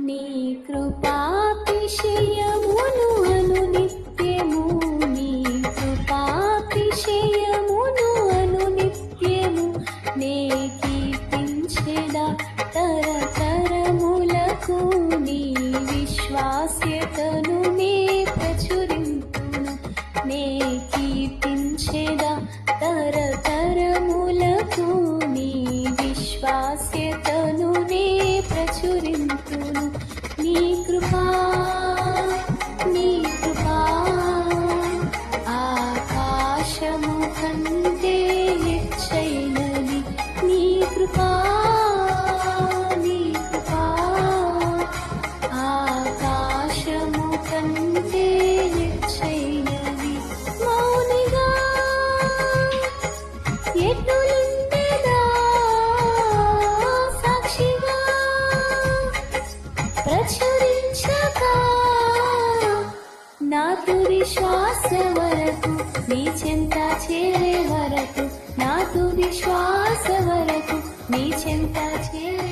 నీ కృపాతిశయమును అనునిత్యము, నీ కృపాతిశయమును అనునిత్యము నే కీర్తించెదా తరతరములకు. నీ విశ్వాస్యతను నే ప్రచురింతును, నే కీర్తించెదా తరతరములకు. నీ విశ్వాస్యతను నే ప్రచురింతును. నీ కృపా నీ కృపా ఆకాశము కంటే హెచ్చైనది. నీ కృపా నీ కృపా ఆకాశము కంటే హెచ్చైనది. మౌనిగా ఎటులుండెదా సాక్షిగా ప్రచురించక నా తుది శ్వాస వరకు, నీ చెంత చేరే వరకు, నా తుది శ్వాస వరకు, నీ చెంత చేరే